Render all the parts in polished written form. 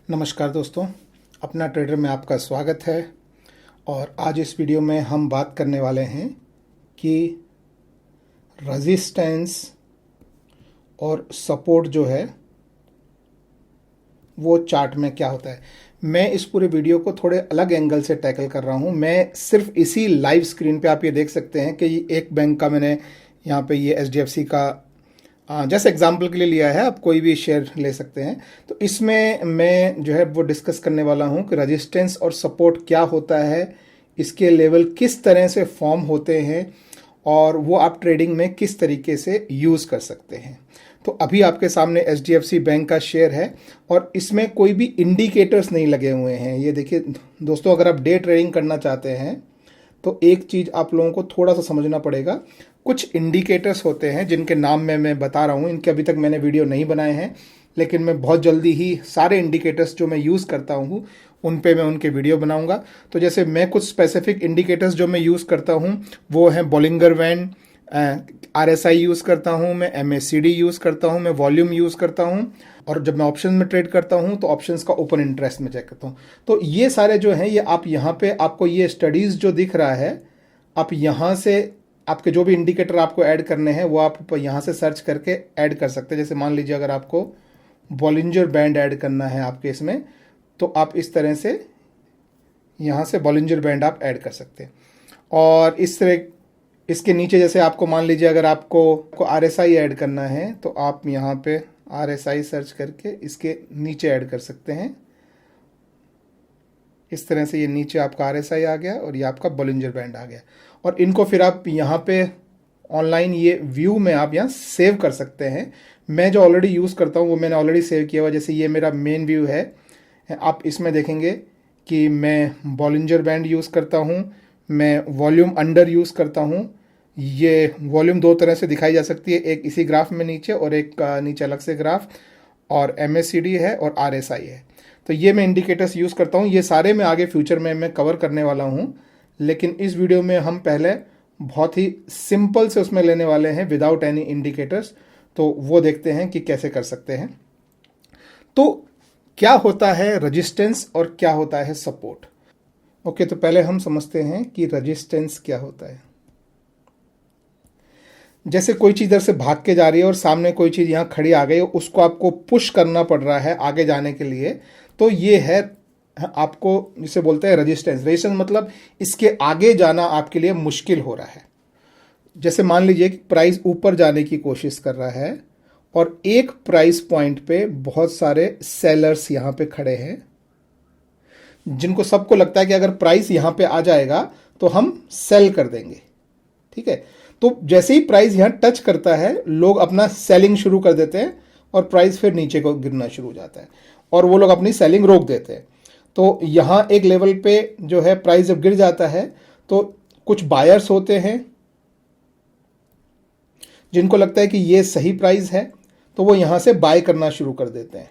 नमस्कार दोस्तों, अपना ट्रेडर में आपका स्वागत है। और आज इस वीडियो में हम बात करने वाले हैं कि रेजिस्टेंस और सपोर्ट जो है वो चार्ट में क्या होता है। मैं इस पूरे वीडियो को थोड़े अलग एंगल से टैकल कर रहा हूं। मैं सिर्फ इसी लाइव स्क्रीन पे आप ये देख सकते हैं कि एक बैंक का मैंने यहाँ पे ये HDFC का जैसे एग्जाम्पल के लिए लिया है, आप कोई भी शेयर ले सकते हैं। तो इसमें मैं जो है वो डिस्कस करने वाला हूं कि रेजिस्टेंस और सपोर्ट क्या होता है, इसके लेवल किस तरह से फॉर्म होते हैं और वो आप ट्रेडिंग में किस तरीके से यूज़ कर सकते हैं। तो अभी आपके सामने HDFC बैंक का शेयर है और इसमें कोई भी इंडिकेटर्स नहीं लगे हुए हैं। ये देखिए दोस्तों, अगर आप डे ट्रेडिंग करना चाहते हैं तो एक चीज़ आप लोगों को थोड़ा सा समझना पड़ेगा। कुछ इंडिकेटर्स होते हैं जिनके नाम मैं बता रहा हूँ, इनके अभी तक मैंने वीडियो नहीं बनाए हैं, लेकिन मैं बहुत जल्दी ही सारे इंडिकेटर्स जो मैं यूज़ करता हूँ उन पे मैं उनके वीडियो बनाऊंगा। तो जैसे मैं कुछ स्पेसिफिक इंडिकेटर्स जो मैं यूज़ करता हूँ वो हैं बॉलिंगर बैंड, RSI यूज़ करता हूँ, मैं MACD यूज़ करता हूँ, मैं वॉल्यूम यूज़ करता हूँ, और जब मैं ऑप्शन में ट्रेड करता हूँ तो ऑप्शंस का ओपन इंटरेस्ट में चेक करता हूँ। तो ये सारे जो हैं ये आप यहाँ पे आपको ये स्टडीज़ जो दिख रहा है, आप यहाँ से आपके जो भी इंडिकेटर आपको ऐड करने हैं वो आप यहाँ से सर्च करके ऐड कर सकते हैं। जैसे मान लीजिए अगर आपको बॉलिंजर बैंड ऐड करना है आपके इसमें, तो आप इस तरह से यहाँ से बॉलिंजर बैंड आप ऐड कर सकते हैं। और इस तरह इसके नीचे जैसे आपको मान लीजिए अगर आपको RSI ऐड करना है तो आप यहाँ पे RSI सर्च करके इसके नीचे ऐड कर सकते हैं। इस तरह से ये नीचे आपका RSI आ गया और ये आपका बॉलिंजर बैंड आ गया। और इनको फिर आप यहाँ पे ऑनलाइन ये व्यू में आप यहाँ सेव कर सकते हैं। मैं जो ऑलरेडी यूज़ करता हूँ वो मैंने ऑलरेडी सेव किया हुआ। जैसे ये मेरा मेन व्यू है, आप इसमें देखेंगे कि मैं बॉलिंजर बैंड यूज़ करता हूँ, मैं वॉल्यूम अंडर यूज़ करता हूँ। ये वॉल्यूम दो तरह से दिखाई जा सकती है, एक इसी ग्राफ में नीचे और एक नीचे अलग से ग्राफ, और MACD है और RSI है। तो ये मैं इंडिकेटर्स यूज़ करता हूँ। ये सारे मैं आगे फ्यूचर में मैं कवर करने वाला हूँ, लेकिन इस वीडियो में हम पहले बहुत ही सिंपल से उसमें लेने वाले हैं विदाउट एनी इंडिकेटर्स। तो वो देखते हैं कि कैसे कर सकते हैं। तो क्या होता है रेजिस्टेंस और क्या होता है सपोर्ट। ओके, तो पहले हम समझते हैं कि रेजिस्टेंस क्या होता है। जैसे कोई चीज़ इधर से भाग के जा रही है और सामने कोई चीज़ यहाँ खड़ी आ गई, उसको आपको पुश करना पड़ रहा है आगे जाने के लिए, तो ये है आपको जिसे बोलते हैं रेजिस्टेंस। रेजिस्टेंस मतलब इसके आगे जाना आपके लिए मुश्किल हो रहा है। जैसे मान लीजिए कि प्राइस ऊपर जाने की कोशिश कर रहा है और एक प्राइस पॉइंट पे बहुत सारे सेलर्स यहाँ पे खड़े हैं, जिनको सबको लगता है कि अगर प्राइस यहाँ पे आ जाएगा तो हम सेल कर देंगे। ठीक है, तो जैसे ही प्राइस यहाँ टच करता है लोग अपना सेलिंग शुरू कर देते हैं और प्राइस फिर नीचे को गिरना शुरू हो जाता है और वो लोग अपनी सेलिंग रोक देते हैं। तो यहाँ एक लेवल पे जो है प्राइस जब गिर जाता है तो कुछ बायर्स होते हैं जिनको लगता है कि ये सही प्राइस है, तो वो यहाँ से बाय करना शुरू कर देते हैं।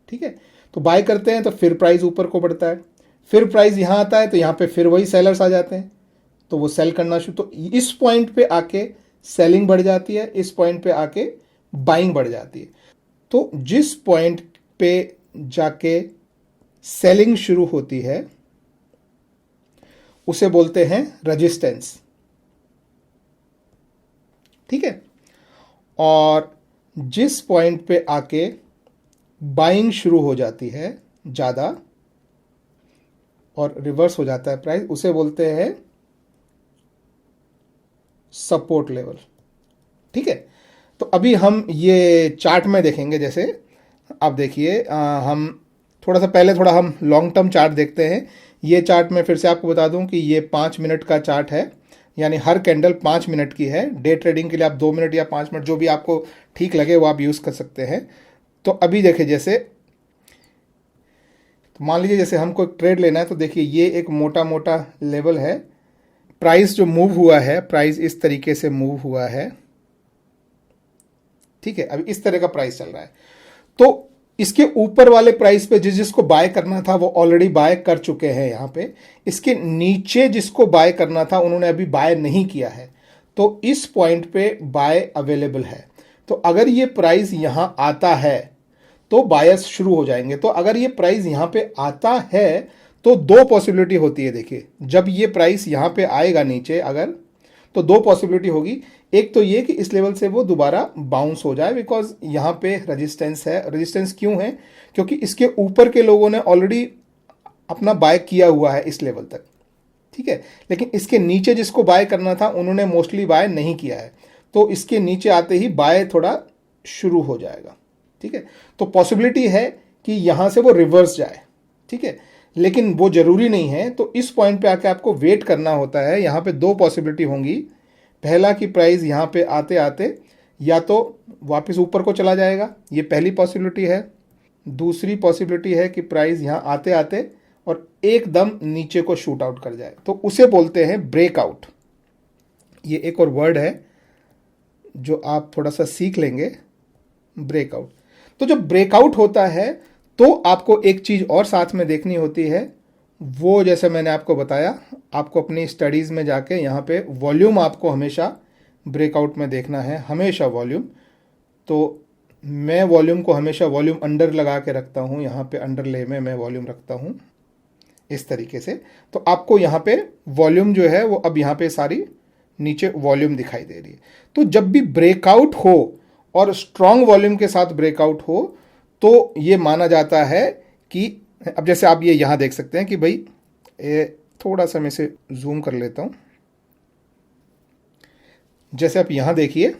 ठीक है, तो बाय करते हैं तो फिर प्राइस ऊपर को बढ़ता है, फिर प्राइस यहाँ आता है तो यहाँ पे फिर वही सेलर्स आ जाते हैं, तो वो सेल करना शुरू। तो इस पॉइंट पे आके सेलिंग बढ़ जाती है, इस पॉइंट पे आके बाइंग बढ़ जाती है। तो जिस पॉइंट पे जाके सेलिंग शुरू होती है उसे बोलते हैं रेजिस्टेंस। ठीक है, और जिस पॉइंट पे आके बाइंग शुरू हो जाती है ज़्यादा और रिवर्स हो जाता है प्राइस, उसे बोलते हैं सपोर्ट लेवल। ठीक है, तो अभी हम ये चार्ट में देखेंगे। जैसे आप देखिए, हम थोड़ा सा पहले थोड़ा हम लॉन्ग टर्म चार्ट देखते हैं। ये चार्ट में फिर से आपको बता दूं कि ये 5 मिनट का चार्ट है, यानी हर कैंडल 5 मिनट की है। डे ट्रेडिंग के लिए आप 2 मिनट या 5 मिनट जो भी आपको ठीक लगे वो आप यूज़ कर सकते हैं। तो अभी देखिए, जैसे तो मान लीजिए जैसे हमको एक ट्रेड लेना है, तो देखिए ये एक मोटा मोटा लेवल है। प्राइस जो मूव हुआ है, प्राइस इस तरीके से मूव हुआ है। ठीक है, अभी इस तरह का प्राइस चल रहा है। तो इसके ऊपर वाले प्राइस पे जिसको बाय करना था वो ऑलरेडी बाय कर चुके हैं यहाँ पे। इसके नीचे जिसको बाय करना था उन्होंने अभी बाय नहीं किया है, तो इस पॉइंट पे बाय अवेलेबल है। तो अगर ये प्राइस यहाँ आता है तो बायर्स शुरू हो जाएंगे। तो अगर ये प्राइस यहाँ पे आता है तो दो पॉसिबिलिटी होती है। देखिए, जब ये प्राइस यहाँ पे आएगा नीचे अगर, तो दो पॉसिबिलिटी होगी। एक तो ये कि इस लेवल से वो दोबारा बाउंस हो जाए, बिकॉज यहाँ पे रेजिस्टेंस है। रेजिस्टेंस क्यों है? क्योंकि इसके ऊपर के लोगों ने ऑलरेडी अपना बाय किया हुआ है इस लेवल तक, ठीक है। लेकिन इसके नीचे जिसको बाय करना था उन्होंने मोस्टली बाय नहीं किया है, तो इसके नीचे आते ही बाय थोड़ा शुरू हो जाएगा, ठीक है। तो पॉसिबिलिटी है कि यहाँ से वो रिवर्स जाए, ठीक है, लेकिन वो जरूरी नहीं है। तो इस पॉइंट पे आके आपको वेट करना होता है। यहाँ पे दो पॉसिबिलिटी होंगी। पहला कि प्राइस यहाँ पे आते आते या तो वापस ऊपर को चला जाएगा, ये पहली पॉसिबिलिटी है। दूसरी पॉसिबिलिटी है कि प्राइस यहाँ आते आते और एकदम नीचे को शूट आउट कर जाए, तो उसे बोलते हैं ब्रेकआउट। ये एक और वर्ड है जो आप थोड़ा सा सीख लेंगे, ब्रेकआउट। तो जब ब्रेकआउट होता है तो आपको एक चीज और साथ में देखनी होती है, वो जैसे मैंने आपको बताया, आपको अपनी स्टडीज में जाके यहाँ पे वॉल्यूम आपको हमेशा ब्रेकआउट में देखना है, हमेशा वॉल्यूम। तो मैं वॉल्यूम को हमेशा वॉल्यूम अंडर लगा के रखता हूँ, यहाँ पे अंडरले में मैं वॉल्यूम रखता हूँ इस तरीके से। तो आपको यहाँ पे वॉल्यूम जो है वो अब यहाँ पे सारी नीचे वॉल्यूम दिखाई दे रही है। तो जब भी ब्रेकआउट हो और स्ट्रॉन्ग वॉल्यूम के साथ ब्रेकआउट हो तो ये माना जाता है कि, अब जैसे आप ये यहाँ देख सकते हैं कि भाई ये थोड़ा सा मैं इसे जूम कर लेता हूँ। जैसे आप यहाँ देखिए,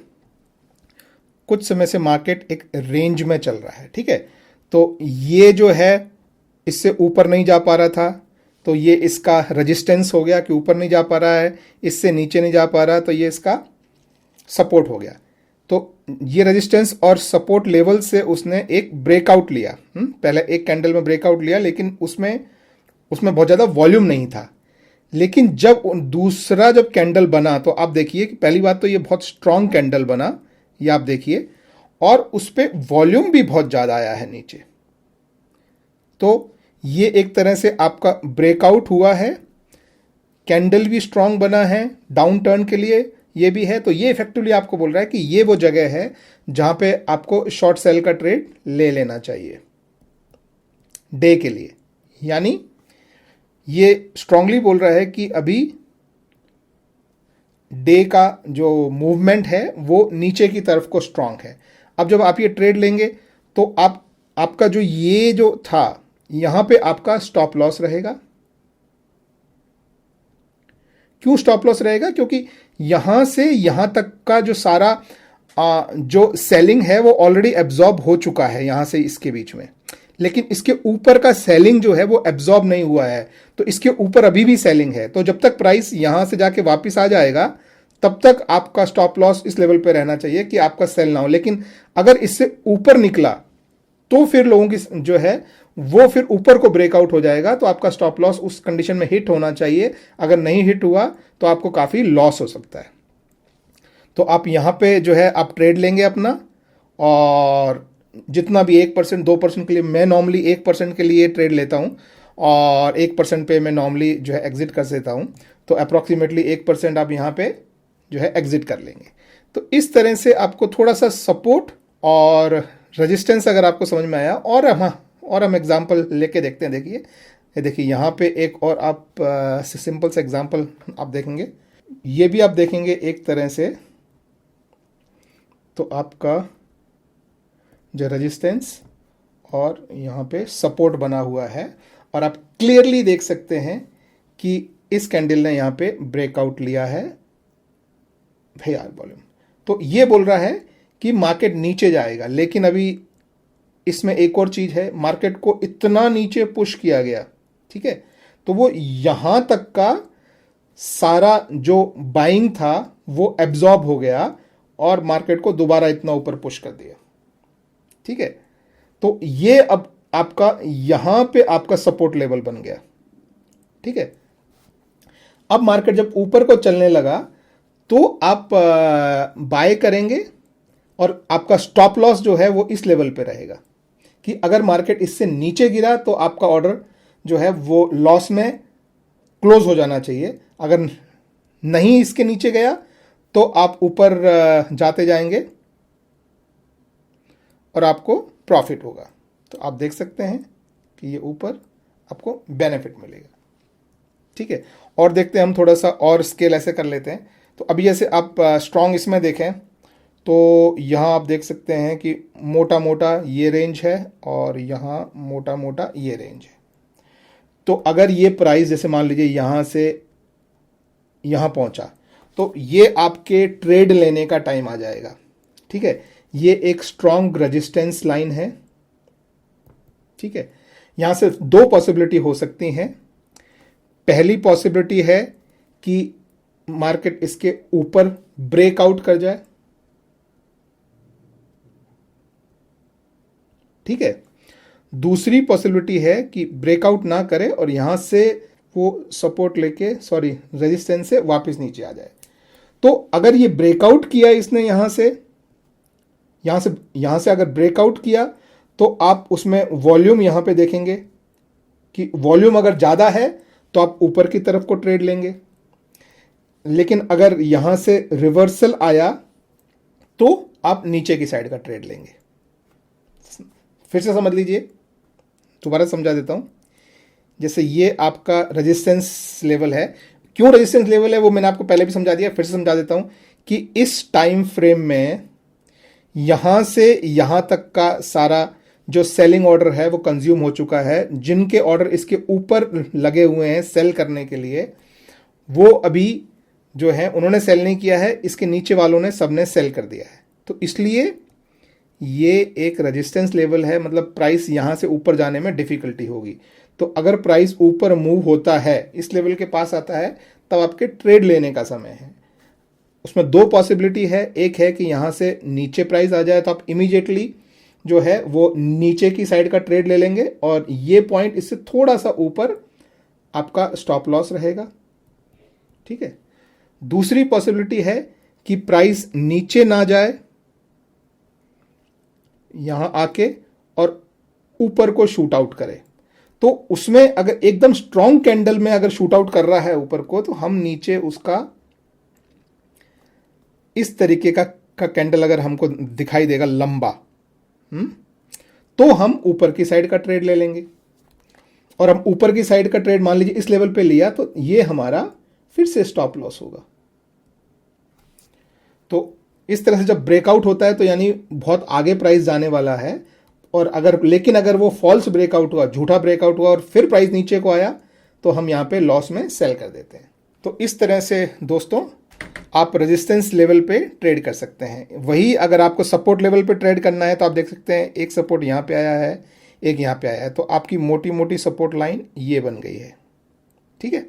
कुछ समय से मार्केट एक रेंज में चल रहा है, ठीक है। तो ये जो है इससे ऊपर नहीं जा पा रहा था, तो ये इसका रेजिस्टेंस हो गया कि ऊपर नहीं जा पा रहा है, इससे नीचे नहीं जा पा रहा, तो ये इसका सपोर्ट हो गया। तो ये रेजिस्टेंस और सपोर्ट लेवल से उसने एक ब्रेकआउट लिया। पहले एक कैंडल में ब्रेकआउट लिया, लेकिन उसमें बहुत ज़्यादा वॉल्यूम नहीं था। लेकिन जब दूसरा जब कैंडल बना तो आप देखिए कि पहली बात तो ये बहुत स्ट्रॉन्ग कैंडल बना, ये आप देखिए, और उस पर वॉल्यूम भी बहुत ज़्यादा आया है नीचे। तो ये एक तरह से आपका ब्रेकआउट हुआ है, कैंडल भी स्ट्रॉन्ग बना है डाउन टर्न के लिए, ये भी है। तो ये इफेक्टिवली आपको बोल रहा है कि ये वो जगह है जहां पे आपको शॉर्ट सेल का ट्रेड ले लेना चाहिए डे के लिए। यानी ये स्ट्रांगली बोल रहा है कि अभी डे का जो मूवमेंट है वो नीचे की तरफ को स्ट्रांग है। अब जब आप ये ट्रेड लेंगे तो आपका जो ये जो था यहां पे आपका स्टॉप लॉस रहेगा। क्यों स्टॉप लॉस रहेगा? क्योंकि यहां से यहां तक का जो सारा जो सेलिंग है वो ऑलरेडी एब्जॉर्ब हो चुका है यहां से इसके बीच में, लेकिन इसके ऊपर का सेलिंग जो है वो एब्जॉर्ब नहीं हुआ है, तो इसके ऊपर अभी भी सेलिंग है। तो जब तक प्राइस यहां से जाके वापस आ जाएगा तब तक आपका स्टॉप लॉस इस लेवल पे रहना चाहिए कि आपका सेल ना हो। लेकिन अगर इससे ऊपर निकला तो फिर लोगों की जो है वो फिर ऊपर को ब्रेकआउट हो जाएगा, तो आपका स्टॉप लॉस उस कंडीशन में हिट होना चाहिए। अगर नहीं हिट हुआ तो आपको काफ़ी लॉस हो सकता है। तो आप यहाँ पे जो है आप ट्रेड लेंगे अपना, और जितना भी 1% 2% के लिए, मैं नॉर्मली 1% के लिए ट्रेड लेता हूँ और 1% पे मैं नॉर्मली जो है एग्जिट कर देता हूँ। तो अप्रॉक्सीमेटली 1% आप यहाँ पे जो है एग्जिट कर लेंगे। तो इस तरह से आपको थोड़ा सा सपोर्ट और रेजिस्टेंस अगर आपको समझ में आया, और हम एग्जांपल लेके देखते हैं। देखिए ये देखिए यहाँ पे एक और आप सिंपल सा एग्जांपल आप देखेंगे, ये भी आप देखेंगे एक तरह से। तो आपका जो रेजिस्टेंस और यहाँ पे सपोर्ट बना हुआ है, और आप क्लियरली देख सकते हैं कि इस कैंडल ने यहाँ पे ब्रेकआउट लिया है भैया वॉल्यूम। तो ये बोल रहा है कि मार्केट नीचे जाएगा, लेकिन अभी इसमें एक और चीज है, मार्केट को इतना नीचे पुश किया गया, ठीक है, तो वो यहां तक का सारा जो बाइंग था वो एब्जॉर्ब हो गया और मार्केट को दोबारा इतना ऊपर पुश कर दिया, ठीक है। तो ये अब आपका यहां पे आपका सपोर्ट लेवल बन गया, ठीक है। अब मार्केट जब ऊपर को चलने लगा तो आप बाय करेंगे, और आपका स्टॉप लॉस जो है वो इस लेवल पे रहेगा कि अगर मार्केट इससे नीचे गिरा तो आपका ऑर्डर जो है वो लॉस में क्लोज हो जाना चाहिए। अगर नहीं इसके नीचे गया तो आप ऊपर जाते जाएंगे और आपको प्रॉफिट होगा। तो आप देख सकते हैं कि ये ऊपर आपको बेनिफिट मिलेगा। ठीक है, और देखते हैं हम थोड़ा सा और स्केल ऐसे कर लेते हैं। तो अभी जैसे आप स्ट्रॉन्ग इसमें देखें तो यहाँ आप देख सकते हैं कि मोटा मोटा ये रेंज है और यहाँ मोटा मोटा ये रेंज है। तो अगर ये प्राइस जैसे मान लीजिए यहाँ से यहाँ पहुँचा तो ये आपके ट्रेड लेने का टाइम आ जाएगा। ठीक है, ये एक स्ट्रॉन्ग रेजिस्टेंस लाइन है। ठीक है, यहाँ से दो पॉसिबिलिटी हो सकती हैं। पहली पॉसिबिलिटी है कि मार्केट इसके ऊपर ब्रेकआउट कर जाए। ठीक है, दूसरी पॉसिबिलिटी है कि ब्रेकआउट ना करे और यहां से वो सपोर्ट लेके रेजिस्टेंस से वापस नीचे आ जाए। तो अगर ये ब्रेकआउट किया इसने यहां से अगर ब्रेकआउट किया तो आप उसमें वॉल्यूम यहां पे देखेंगे कि वॉल्यूम अगर ज़्यादा है तो आप ऊपर की तरफ को ट्रेड लेंगे, लेकिन अगर यहां से रिवर्सल आया तो आप नीचे की साइड का ट्रेड लेंगे। फिर से समझ लीजिए, दोबारा समझा देता हूं। जैसे ये आपका रेजिस्टेंस लेवल है। क्यों रेजिस्टेंस लेवल है वो मैंने आपको पहले भी समझा दिया, फिर से समझा देता हूं कि इस टाइम फ्रेम में यहां से यहां तक का सारा जो सेलिंग ऑर्डर है वो कंज्यूम हो चुका है। जिनके ऑर्डर इसके ऊपर लगे हुए हैं सेल करने के लिए, वो अभी जो है उन्होंने सेल नहीं किया है, इसके नीचे वालों ने सबने सेल कर दिया है। तो इसलिए ये एक रेजिस्टेंस लेवल है, मतलब प्राइस यहां से ऊपर जाने में डिफिकल्टी होगी। तो अगर प्राइस ऊपर मूव होता है, इस लेवल के पास आता है, तब आपके ट्रेड लेने का समय है। उसमें दो पॉसिबिलिटी है। एक है कि यहां से नीचे प्राइस आ जाए तो आप इमीडिएटली जो है वो नीचे की साइड का ट्रेड ले लेंगे और ये पॉइंट इससे थोड़ा सा ऊपर आपका स्टॉप लॉस रहेगा। ठीक है, दूसरी पॉसिबिलिटी है कि प्राइस नीचे ना जाए यहां आके और ऊपर को शूट आउट करे। तो उसमें अगर एकदम स्ट्रॉन्ग कैंडल में अगर शूट आउट कर रहा है ऊपर को, तो हम नीचे उसका इस तरीके का कैंडल अगर हमको दिखाई देगा लंबा, तो हम ऊपर की साइड का ट्रेड ले लेंगे। और हम ऊपर की साइड का ट्रेड मान लीजिए इस लेवल पे लिया तो ये हमारा फिर से स्टॉप लॉस होगा। तो इस तरह से जब ब्रेकआउट होता है तो यानी बहुत आगे प्राइस जाने वाला है। और अगर वो फॉल्स ब्रेकआउट हुआ, झूठा ब्रेकआउट हुआ और फिर प्राइस नीचे को आया, तो हम यहां पे लॉस में सेल कर देते हैं। तो इस तरह से दोस्तों आप रेजिस्टेंस लेवल पे ट्रेड कर सकते हैं। वही अगर आपको सपोर्ट लेवल पे ट्रेड करना है तो आप देख सकते हैं एक सपोर्ट यहाँ पे आया है, एक यहाँ पे आया है, तो आपकी मोटी मोटी सपोर्ट लाइन ये बन गई है। ठीक है,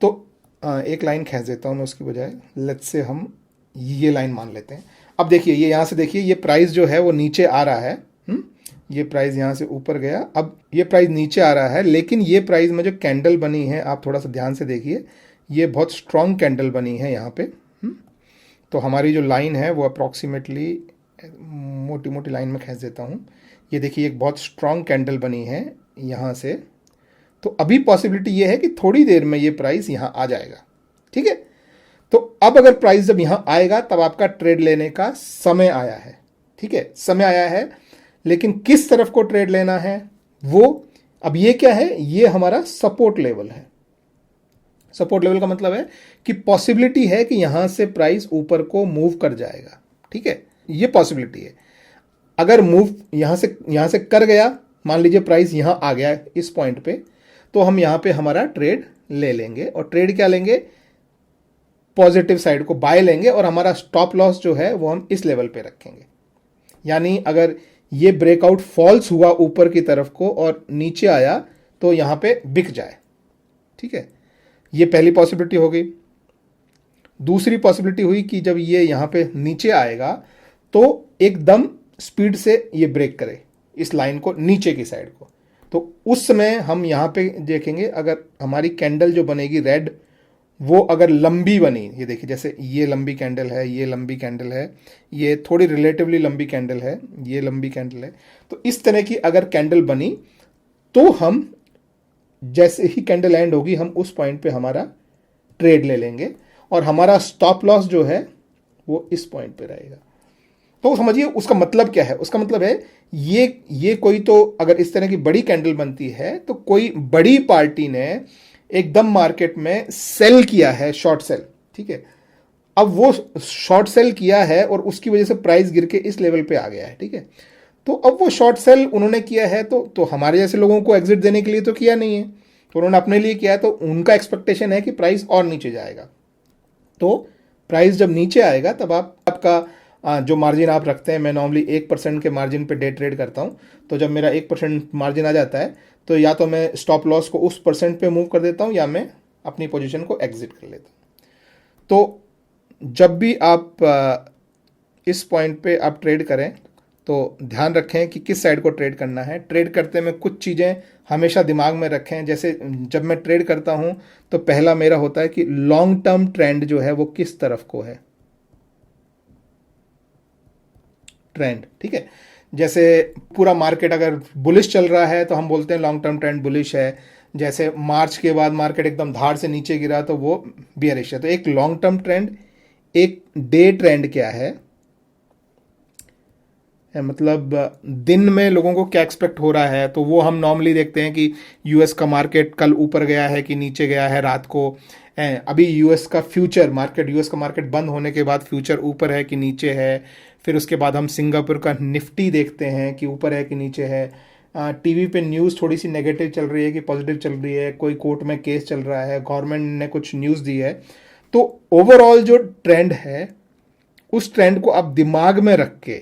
तो एक लाइन खींच देता हूँ मैं उसकी बजाय। लेट्स से हम ये लाइन मान लेते हैं। अब देखिए ये यहाँ से देखिए ये प्राइस जो है वो नीचे आ रहा है। ये प्राइस यहाँ से ऊपर गया, अब ये प्राइस नीचे आ रहा है, लेकिन ये प्राइस में जो कैंडल बनी है आप थोड़ा सा ध्यान से देखिए, ये बहुत स्ट्रॉन्ग कैंडल बनी है यहाँ पे। तो हमारी जो लाइन है वो अप्रॉक्सीमेटली मोटी मोटी लाइन में खींच देता हूँ। ये देखिए एक बहुत स्ट्रॉन्ग कैंडल बनी है यहाँ से। तो अभी पॉसिबिलिटी ये है कि थोड़ी देर में ये प्राइस यहाँ आ जाएगा। ठीक है, तो अब अगर प्राइस जब यहाँ आएगा तब आपका ट्रेड लेने का समय आया है। ठीक है, समय आया है, लेकिन किस तरफ को ट्रेड लेना है वो, अब ये क्या है, ये हमारा सपोर्ट लेवल है। सपोर्ट लेवल का मतलब है कि पॉसिबिलिटी है कि यहां से प्राइस ऊपर को मूव कर जाएगा। ठीक है, ये पॉसिबिलिटी है। अगर मूव यहां से कर गया, मान लीजिए प्राइस यहां आ गया इस पॉइंट पे, तो हम यहां पे हमारा ट्रेड ले लेंगे। और ट्रेड क्या लेंगे, पॉजिटिव साइड को बाय लेंगे और हमारा स्टॉप लॉस जो है वो हम इस लेवल पे रखेंगे। यानी अगर ये ब्रेकआउट फॉल्स हुआ ऊपर की तरफ को और नीचे आया तो यहां पे बिक जाए। ठीक है, ये पहली पॉसिबिलिटी हो गई। दूसरी पॉसिबिलिटी हुई कि जब ये यहां पे नीचे आएगा तो एकदम स्पीड से ये ब्रेक करे इस लाइन को, नीचे की साइड को। तो उस समय हम यहां पे देखेंगे, अगर हमारी कैंडल जो बनेगी रेड, वो अगर लंबी बनी, ये देखिए जैसे ये लंबी कैंडल है, ये लंबी कैंडल है, ये थोड़ी रिलेटिवली लंबी कैंडल है, ये लंबी कैंडल है, तो इस तरह की अगर कैंडल बनी तो हम जैसे ही कैंडल एंड होगी हम उस पॉइंट पे हमारा ट्रेड ले लेंगे और हमारा स्टॉप लॉस जो है वो इस पॉइंट पे रहेगा। तो समझिए उसका मतलब क्या है। उसका मतलब है ये कोई तो अगर इस तरह की बड़ी कैंडल बनती है तो कोई बड़ी पार्टी ने एकदम मार्केट में सेल किया है, शॉर्ट सेल, ठीक है। अब वो शॉर्ट सेल किया है और उसकी वजह से प्राइस गिर के इस लेवल पे आ गया है, ठीक है। तो अब वो शॉर्ट सेल उन्होंने किया है तो हमारे जैसे लोगों को एग्जिट देने के लिए तो किया नहीं है, तो उन्होंने अपने लिए किया है, तो उनका एक्सपेक्टेशन है कि प्राइस और नीचे जाएगा। तो प्राइस जब नीचे आएगा तब आपका जो मार्जिन आप रखते हैं, मैं नॉर्मली 1% के मार्जिन पे डे ट्रेड करता हूँ, तो जब मेरा 1% मार्जिन आ जाता है तो या तो मैं स्टॉप लॉस को उस परसेंट पे मूव कर देता हूँ या मैं अपनी पोजीशन को एग्जिट कर लेता हूँ। तो जब भी आप इस पॉइंट पे आप ट्रेड करें तो ध्यान रखें कि किस साइड को ट्रेड करना है। ट्रेड करते में कुछ चीज़ें हमेशा दिमाग में रखें। जैसे जब मैं ट्रेड करता हूं तो पहला मेरा होता है कि लॉन्ग टर्म ट्रेंड जो है वो किस तरफ को है, ट्रेंड, ठीक है। जैसे पूरा मार्केट अगर बुलिश चल रहा है तो हम बोलते हैं लॉन्ग टर्म ट्रेंड बुलिश है। जैसे मार्च के बाद मार्केट एकदम धार से नीचे गिरा तो वो बियरिश है। तो एक लॉन्ग टर्म ट्रेंड, एक डे ट्रेंड क्या है, मतलब दिन में लोगों को क्या एक्सपेक्ट हो रहा है, तो वो हम नॉर्मली देखते हैं कि यूएस का मार्केट कल ऊपर गया है कि नीचे गया है रात को। अभी यूएस का मार्केट बंद होने के बाद फ्यूचर ऊपर है कि नीचे है। फिर उसके बाद हम सिंगापुर का निफ्टी देखते हैं कि ऊपर है कि नीचे है। टीवी पे न्यूज़ थोड़ी सी नेगेटिव चल रही है कि पॉजिटिव चल रही है, कोई कोर्ट में केस चल रहा है, गवर्नमेंट ने कुछ न्यूज़ दी है। तो ओवरऑल जो ट्रेंड है उस ट्रेंड को आप दिमाग में रख के,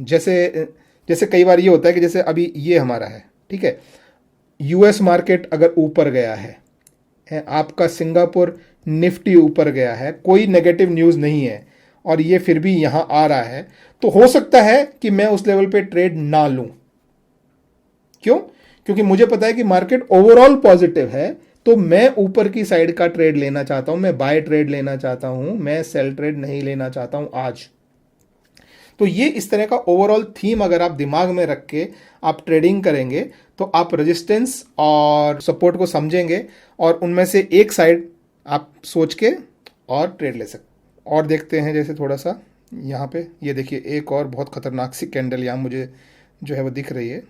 जैसे कई बार ये होता है कि जैसे अभी ये हमारा है, ठीक है, यूएस मार्केट अगर ऊपर गया है, आपका सिंगापुर निफ्टी ऊपर गया है, कोई नेगेटिव न्यूज़ नहीं है और ये फिर भी यहां आ रहा है, तो हो सकता है कि मैं उस लेवल पे ट्रेड ना लूं। क्यों? क्योंकि मुझे पता है कि मार्केट ओवरऑल पॉजिटिव है, तो मैं ऊपर की साइड का ट्रेड लेना चाहता हूं, मैं बाय ट्रेड लेना चाहता हूं, मैं सेल ट्रेड नहीं लेना चाहता हूं आज। तो ये इस तरह का ओवरऑल थीम अगर आप दिमाग में रख के आप ट्रेडिंग करेंगे तो आप रेजिस्टेंस और सपोर्ट को समझेंगे और उनमें से एक साइड आप सोच के और ट्रेड ले सकते। और देखते हैं जैसे थोड़ा सा यहाँ पे ये देखिए एक और बहुत खतरनाक सी कैंडल यहाँ मुझे जो है वो दिख रही है।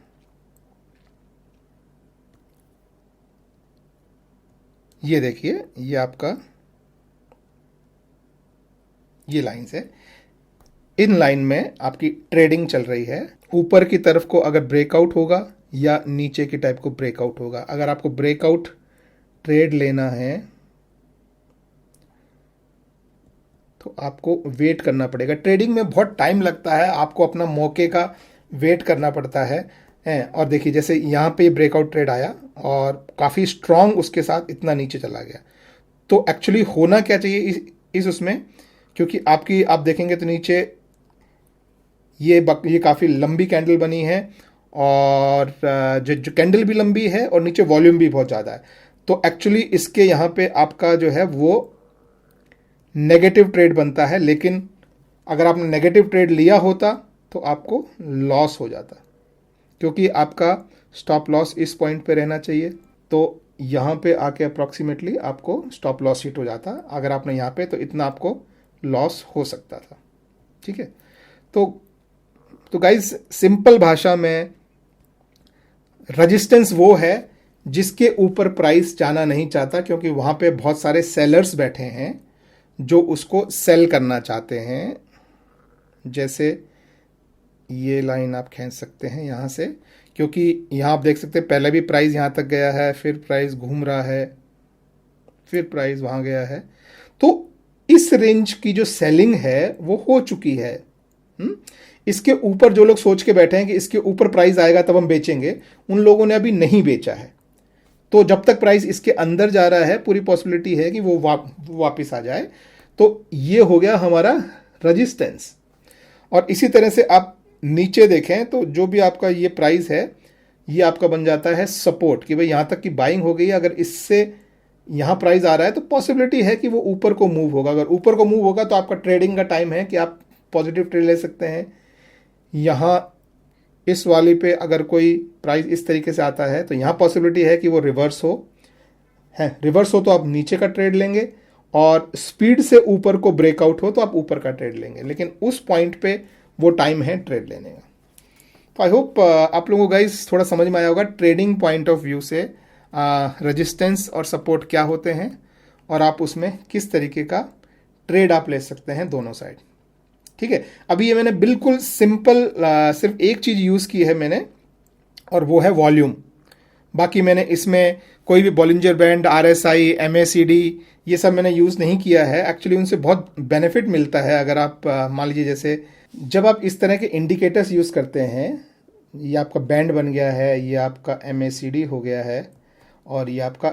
ये देखिए ये आपका ये लाइंस है, इन लाइन में आपकी ट्रेडिंग चल रही है। ऊपर की तरफ को अगर ब्रेकआउट होगा या नीचे की टाइप को ब्रेकआउट होगा। अगर आपको ब्रेकआउट ट्रेड लेना है तो आपको वेट करना पड़ेगा। ट्रेडिंग में बहुत टाइम लगता है, आपको अपना मौके का वेट करना पड़ता है। और देखिए जैसे यहाँ पे ब्रेकआउट ट्रेड आया और काफ़ी स्ट्रांग उसके साथ इतना नीचे चला गया। तो एक्चुअली होना क्या चाहिए इस उसमें, क्योंकि आप देखेंगे तो नीचे ये काफ़ी लंबी कैंडल बनी है और जो कैंडल भी लंबी है और नीचे वॉल्यूम भी बहुत ज़्यादा है। तो एक्चुअली इसके यहाँ पे आपका जो है वो नेगेटिव ट्रेड बनता है, लेकिन अगर आपने नेगेटिव ट्रेड लिया होता तो आपको लॉस हो जाता, क्योंकि आपका स्टॉप लॉस इस पॉइंट पे रहना चाहिए। तो यहाँ पे आके अप्रॉक्सीमेटली आपको स्टॉप लॉस हिट हो जाता। अगर आपने यहाँ पे तो इतना आपको लॉस हो सकता था, ठीक है। तो गाइज सिंपल भाषा में रेजिस्टेंस वो है जिसके ऊपर प्राइस जाना नहीं चाहता, क्योंकि वहाँ पे बहुत सारे सेलर्स बैठे हैं जो उसको सेल करना चाहते हैं। जैसे ये लाइन आप खींच सकते हैं यहाँ से, क्योंकि यहाँ आप देख सकते हैं पहले भी प्राइस यहाँ तक गया है, फिर प्राइस घूम रहा है, फिर प्राइस वहाँ गया है। तो इस रेंज की जो सेलिंग है वो हो चुकी है। इसके ऊपर जो लोग सोच के बैठे हैं कि इसके ऊपर प्राइस आएगा तब हम बेचेंगे, उन लोगों ने अभी नहीं बेचा है। तो जब तक प्राइस इसके अंदर जा रहा है पूरी पॉसिबिलिटी है कि वो वापस आ जाए। तो ये हो गया हमारा रेजिस्टेंस। और इसी तरह से आप नीचे देखें तो जो भी आपका ये प्राइस है ये आपका बन जाता है सपोर्ट, कि भाई यहाँ तक की बाइंग हो गई। अगर इससे यहाँ प्राइस आ रहा है तो पॉसिबिलिटी है कि वो ऊपर को मूव होगा। अगर ऊपर को मूव होगा तो आपका ट्रेडिंग का टाइम है कि आप पॉजिटिव ट्रेड ले सकते हैं। यहाँ इस वाली पे अगर कोई प्राइस इस तरीके से आता है तो यहाँ पॉसिबिलिटी है कि वो रिवर्स हो तो आप नीचे का ट्रेड लेंगे, और स्पीड से ऊपर को ब्रेकआउट हो तो आप ऊपर का ट्रेड लेंगे। लेकिन उस पॉइंट पे वो टाइम है ट्रेड लेने का। तो आई होप आप लोगों को गाइस थोड़ा समझ में आया होगा ट्रेडिंग पॉइंट ऑफ व्यू से रेजिस्टेंस और सपोर्ट क्या होते हैं और आप उसमें किस तरीके का ट्रेड आप ले सकते हैं दोनों साइड। ठीक है, अभी ये मैंने बिल्कुल सिंपल सिर्फ एक चीज यूज की है मैंने, और वो है वॉल्यूम। बाकी मैंने इसमें कोई भी बॉलिंजर बैंड, RSI, MACD ये सब मैंने यूज़ नहीं किया है। एक्चुअली उनसे बहुत बेनिफिट मिलता है। अगर आप मान लीजिए जैसे जब आप इस तरह के इंडिकेटर्स यूज़ करते हैं, ये आपका बैंड बन गया है, ये आपका MACD हो गया है और ये आपका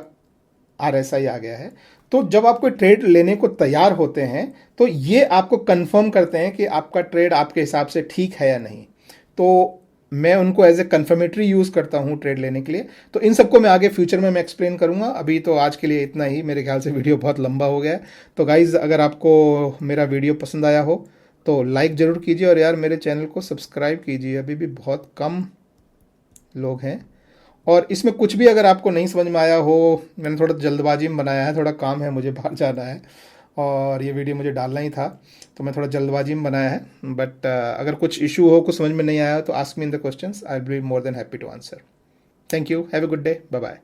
RSI आ गया है, तो जब आप कोई ट्रेड लेने को तैयार होते हैं तो ये आपको कंफर्म करते हैं कि आपका ट्रेड आपके हिसाब से ठीक है या नहीं। तो मैं उनको एज ए कन्फर्मेटरी यूज़ करता हूँ ट्रेड लेने के लिए। तो इन सबको मैं आगे फ्यूचर में मैं एक्सप्लेन करूँगा। अभी तो आज के लिए इतना ही, मेरे ख्याल से वीडियो बहुत लंबा हो गया है। तो गाइज़ अगर आपको मेरा वीडियो पसंद आया हो तो लाइक ज़रूर कीजिए, और यार मेरे चैनल को सब्सक्राइब कीजिए, अभी भी बहुत कम लोग हैं। और इसमें कुछ भी अगर आपको नहीं समझ में आया हो, मैंने थोड़ा जल्दबाजी में बनाया है, थोड़ा काम है, मुझे बाहर जाना है और ये वीडियो मुझे डालना ही था, तो मैं थोड़ा जल्दबाजी में बनाया है। बट अगर कुछ इशू हो, कुछ समझ में नहीं आया तो ask me in the questions, I will be more than happy to answer. Thank you, have a good day, bye bye.